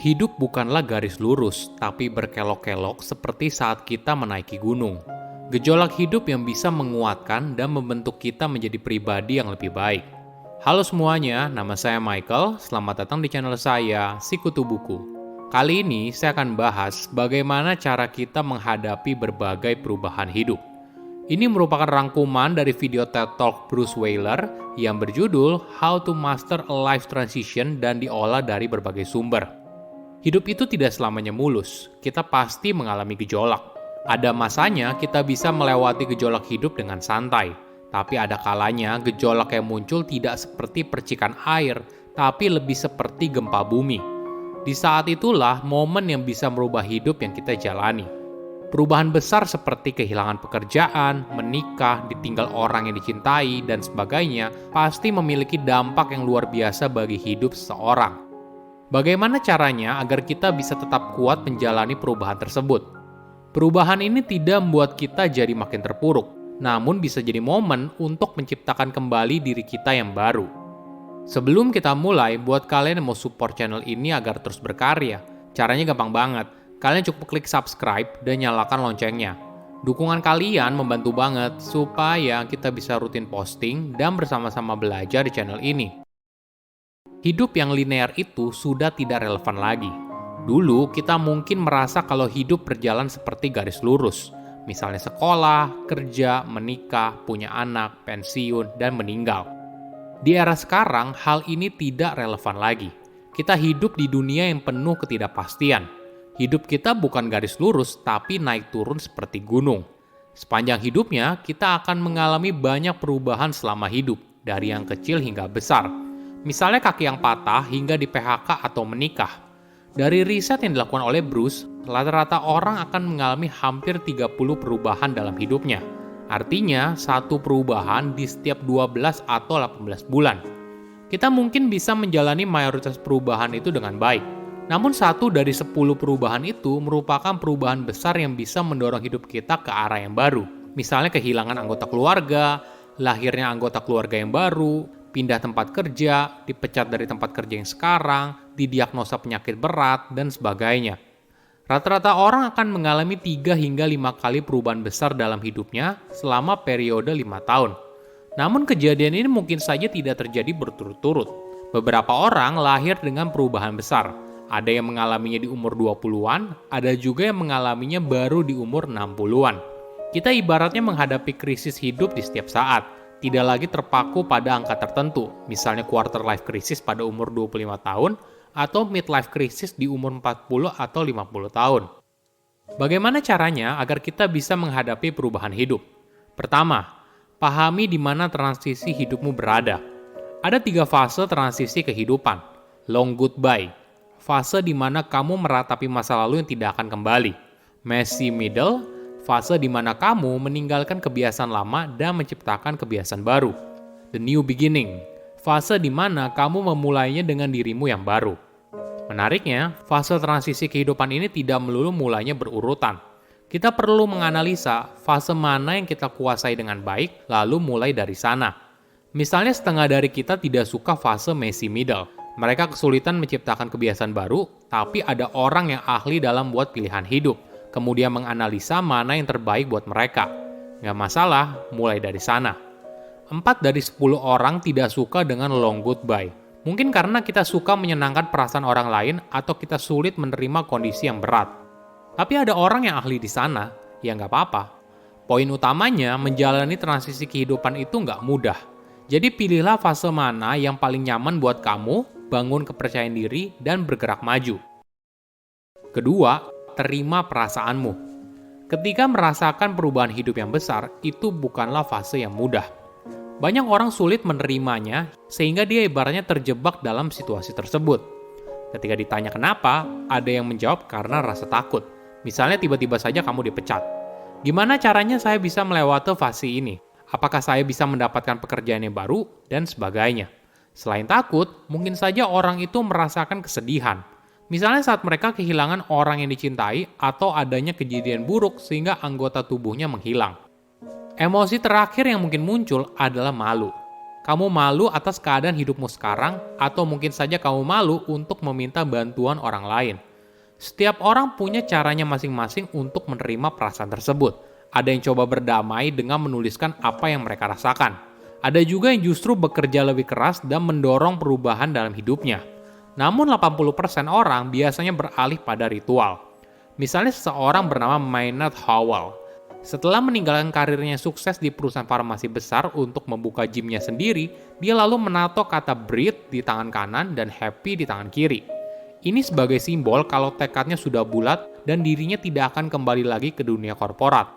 Hidup bukanlah garis lurus, tapi berkelok-kelok seperti saat kita menaiki gunung. Gejolak hidup yang bisa menguatkan dan membentuk kita menjadi pribadi yang lebih baik. Halo semuanya, nama saya Michael. Selamat datang di channel saya, Sikutu Buku. Kali ini saya akan bahas bagaimana cara kita menghadapi berbagai perubahan hidup. Ini merupakan rangkuman dari video TED Talk Bruce Weiler yang berjudul How to Master a Life Transition dan diolah dari berbagai sumber. Hidup itu tidak selamanya mulus, kita pasti mengalami gejolak. Ada masanya kita bisa melewati gejolak hidup dengan santai, tapi ada kalanya gejolak yang muncul tidak seperti percikan air, tapi lebih seperti gempa bumi. Di saat itulah momen yang bisa merubah hidup yang kita jalani. Perubahan besar seperti kehilangan pekerjaan, menikah, ditinggal orang yang dicintai, dan sebagainya pasti memiliki dampak yang luar biasa bagi hidup seseorang. Bagaimana caranya agar kita bisa tetap kuat menjalani perubahan tersebut? Perubahan ini tidak membuat kita jadi makin terpuruk, namun bisa jadi momen untuk menciptakan kembali diri kita yang baru. Sebelum kita mulai, buat kalian yang mau support channel ini agar terus berkarya, caranya gampang banget. Kalian cukup klik subscribe dan nyalakan loncengnya. Dukungan kalian membantu banget supaya kita bisa rutin posting dan bersama-sama belajar di channel ini. Hidup yang linear itu sudah tidak relevan lagi. Dulu kita mungkin merasa kalau hidup berjalan seperti garis lurus. Misalnya sekolah, kerja, menikah, punya anak, pensiun, dan meninggal. Di era sekarang, hal ini tidak relevan lagi. Kita hidup di dunia yang penuh ketidakpastian. Hidup kita bukan garis lurus, tapi naik turun seperti gunung. Sepanjang hidupnya, kita akan mengalami banyak perubahan selama hidup, dari yang kecil hingga besar. Misalnya kaki yang patah hingga di PHK atau menikah. Dari riset yang dilakukan oleh Bruce, rata-rata orang akan mengalami hampir 30 perubahan dalam hidupnya. Artinya, satu perubahan di setiap 12 atau 18 bulan. Kita mungkin bisa menjalani mayoritas perubahan itu dengan baik. Namun satu dari 10 perubahan itu merupakan perubahan besar yang bisa mendorong hidup kita ke arah yang baru. Misalnya kehilangan anggota keluarga, lahirnya anggota keluarga yang baru, pindah tempat kerja, dipecat dari tempat kerja yang sekarang, didiagnosa penyakit berat, dan sebagainya. Rata-rata orang akan mengalami 3 hingga 5 kali perubahan besar dalam hidupnya selama periode 5 tahun. Namun kejadian ini mungkin saja tidak terjadi berturut-turut. Beberapa orang lahir dengan perubahan besar. Ada yang mengalaminya di umur 20-an, ada juga yang mengalaminya baru di umur 60-an. Kita ibaratnya menghadapi krisis hidup di setiap saat. Tidak lagi terpaku pada angka tertentu, misalnya quarter life crisis pada umur 25 tahun, atau midlife crisis di umur 40 atau 50 tahun. Bagaimana caranya agar kita bisa menghadapi perubahan hidup? Pertama, pahami di mana transisi hidupmu berada. Ada 3 fase transisi kehidupan. Long goodbye, fase di mana kamu meratapi masa lalu yang tidak akan kembali. Messy middle, fase di mana kamu meninggalkan kebiasaan lama dan menciptakan kebiasaan baru. The new beginning, fase di mana kamu memulainya dengan dirimu yang baru. Menariknya, fase transisi kehidupan ini tidak melulu mulainya berurutan. Kita perlu menganalisa fase mana yang kita kuasai dengan baik, lalu mulai dari sana. Misalnya setengah dari kita tidak suka fase messy middle. Mereka kesulitan menciptakan kebiasaan baru, tapi ada orang yang ahli dalam buat pilihan hidup. Kemudian menganalisa mana yang terbaik buat mereka. Nggak masalah, mulai dari sana. 4 dari 10 orang tidak suka dengan long goodbye. Mungkin karena kita suka menyenangkan perasaan orang lain atau kita sulit menerima kondisi yang berat. Tapi ada orang yang ahli di sana, ya nggak apa-apa. Poin utamanya, menjalani transisi kehidupan itu nggak mudah. Jadi pilihlah fase mana yang paling nyaman buat kamu, bangun kepercayaan diri, dan bergerak maju. Kedua, terima perasaanmu. Ketika merasakan perubahan hidup yang besar, itu bukanlah fase yang mudah. Banyak orang sulit menerimanya, sehingga dia ibaratnya terjebak dalam situasi tersebut. Ketika ditanya kenapa, ada yang menjawab karena rasa takut. Misalnya tiba-tiba saja kamu dipecat. Gimana caranya saya bisa melewati fase ini? Apakah saya bisa mendapatkan pekerjaan yang baru? Dan sebagainya. Selain takut, mungkin saja orang itu merasakan kesedihan. Misalnya saat mereka kehilangan orang yang dicintai atau adanya kejadian buruk sehingga anggota tubuhnya menghilang. Emosi terakhir yang mungkin muncul adalah malu. Kamu malu atas keadaan hidupmu sekarang, atau mungkin saja kamu malu untuk meminta bantuan orang lain. Setiap orang punya caranya masing-masing untuk menerima perasaan tersebut. Ada yang coba berdamai dengan menuliskan apa yang mereka rasakan. Ada juga yang justru bekerja lebih keras dan mendorong perubahan dalam hidupnya. Namun 80% orang biasanya beralih pada ritual. Misalnya seseorang bernama Maynard Howell. Setelah meninggalkan karirnya sukses di perusahaan farmasi besar untuk membuka gymnya sendiri, dia lalu menato kata breathe di tangan kanan dan happy di tangan kiri. Ini sebagai simbol kalau tekadnya sudah bulat dan dirinya tidak akan kembali lagi ke dunia korporat.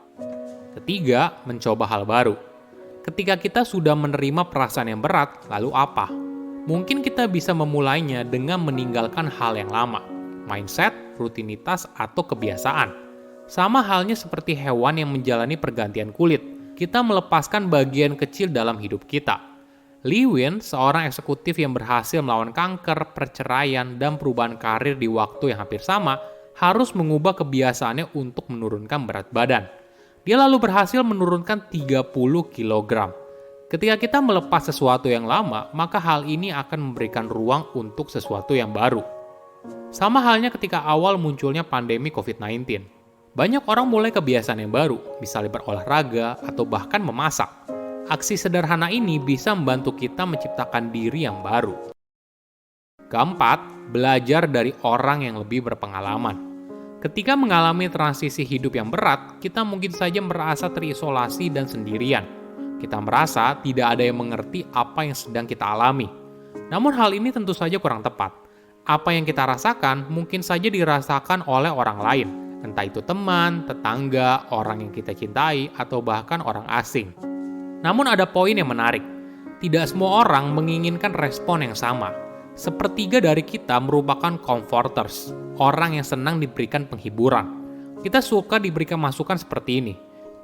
Ketiga, mencoba hal baru. Ketika kita sudah menerima perasaan yang berat, lalu apa? Mungkin kita bisa memulainya dengan meninggalkan hal yang lama, mindset, rutinitas, atau kebiasaan. Sama halnya seperti hewan yang menjalani pergantian kulit, kita melepaskan bagian kecil dalam hidup kita. Lewin, seorang eksekutif yang berhasil melawan kanker, perceraian, dan perubahan karir di waktu yang hampir sama, harus mengubah kebiasaannya untuk menurunkan berat badan. Dia lalu berhasil menurunkan 30 kg. Ketika kita melepas sesuatu yang lama, maka hal ini akan memberikan ruang untuk sesuatu yang baru. Sama halnya ketika awal munculnya pandemi COVID-19. Banyak orang mulai kebiasaan yang baru, misalnya berolahraga atau bahkan memasak. Aksi sederhana ini bisa membantu kita menciptakan diri yang baru. Keempat, belajar dari orang yang lebih berpengalaman. Ketika mengalami transisi hidup yang berat, kita mungkin saja merasa terisolasi dan sendirian. Kita merasa tidak ada yang mengerti apa yang sedang kita alami. Namun hal ini tentu saja kurang tepat. Apa yang kita rasakan mungkin saja dirasakan oleh orang lain, entah itu teman, tetangga, orang yang kita cintai, atau bahkan orang asing. Namun ada poin yang menarik. Tidak semua orang menginginkan respon yang sama. Sepertiga dari kita merupakan comforters, orang yang senang diberikan penghiburan. Kita suka diberikan masukan seperti ini.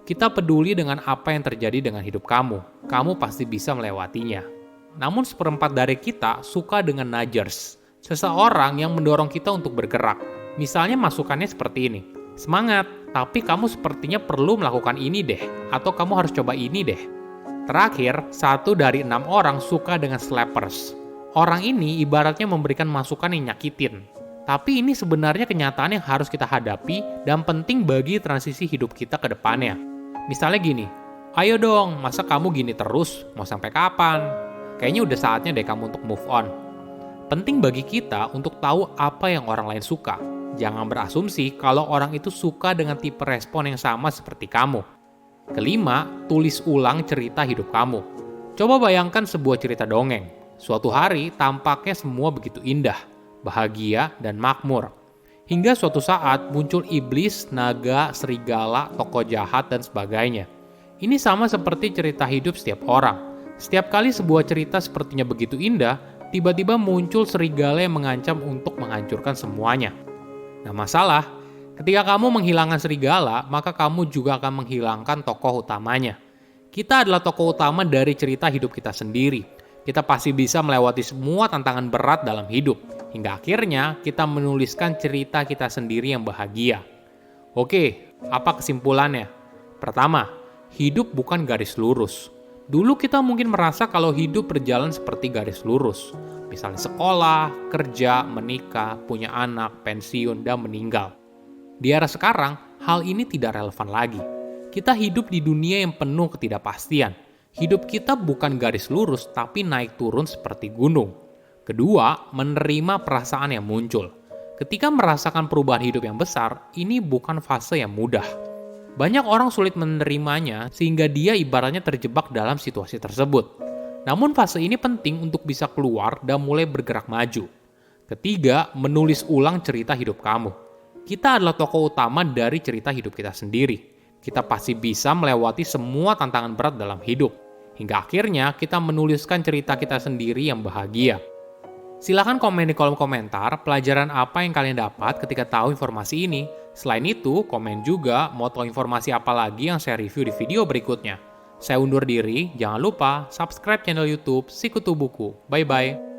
Kita peduli dengan apa yang terjadi dengan hidup kamu. Kamu pasti bisa melewatinya. Namun seperempat dari kita suka dengan nudgers, seseorang yang mendorong kita untuk bergerak. Misalnya masukannya seperti ini. Semangat, tapi kamu sepertinya perlu melakukan ini deh, atau kamu harus coba ini deh. Terakhir, 1 dari 6 orang suka dengan slappers. Orang ini ibaratnya memberikan masukan yang nyakitin. Tapi ini sebenarnya kenyataan yang harus kita hadapi dan penting bagi transisi hidup kita ke depannya. Misalnya gini, ayo dong, masa kamu gini terus? Mau sampai kapan? Kayaknya udah saatnya deh kamu untuk move on. Penting bagi kita untuk tahu apa yang orang lain suka. Jangan berasumsi kalau orang itu suka dengan tipe respon yang sama seperti kamu. Kelima, tulis ulang cerita hidup kamu. Coba bayangkan sebuah cerita dongeng. Suatu hari tampaknya semua begitu indah, bahagia, dan makmur. Hingga suatu saat muncul iblis, naga, serigala, tokoh jahat, dan sebagainya. Ini sama seperti cerita hidup setiap orang. Setiap kali sebuah cerita sepertinya begitu indah, tiba-tiba muncul serigala yang mengancam untuk menghancurkan semuanya. Nah masalah, ketika kamu menghilangkan serigala, maka kamu juga akan menghilangkan tokoh utamanya. Kita adalah tokoh utama dari cerita hidup kita sendiri. Kita pasti bisa melewati semua tantangan berat dalam hidup, hingga akhirnya kita menuliskan cerita kita sendiri yang bahagia. Oke, apa kesimpulannya? Pertama, hidup bukan garis lurus. Dulu kita mungkin merasa kalau hidup berjalan seperti garis lurus. Misalnya sekolah, kerja, menikah, punya anak, pensiun, dan meninggal. Di era sekarang, hal ini tidak relevan lagi. Kita hidup di dunia yang penuh ketidakpastian. Hidup kita bukan garis lurus, tapi naik turun seperti gunung. Kedua, menerima perasaan yang muncul. Ketika merasakan perubahan hidup yang besar, ini bukan fase yang mudah. Banyak orang sulit menerimanya, sehingga dia ibaratnya terjebak dalam situasi tersebut. Namun fase ini penting untuk bisa keluar dan mulai bergerak maju. Ketiga, menulis ulang cerita hidup kamu. Kita adalah tokoh utama dari cerita hidup kita sendiri. Kita pasti bisa melewati semua tantangan berat dalam hidup. Hingga akhirnya kita menuliskan cerita kita sendiri yang bahagia. Silahkan komen di kolom komentar pelajaran apa yang kalian dapat ketika tahu informasi ini. Selain itu, komen juga mau tahu informasi apa lagi yang saya review di video berikutnya. Saya undur diri, jangan lupa subscribe channel YouTube Sikutu Buku. Bye-bye.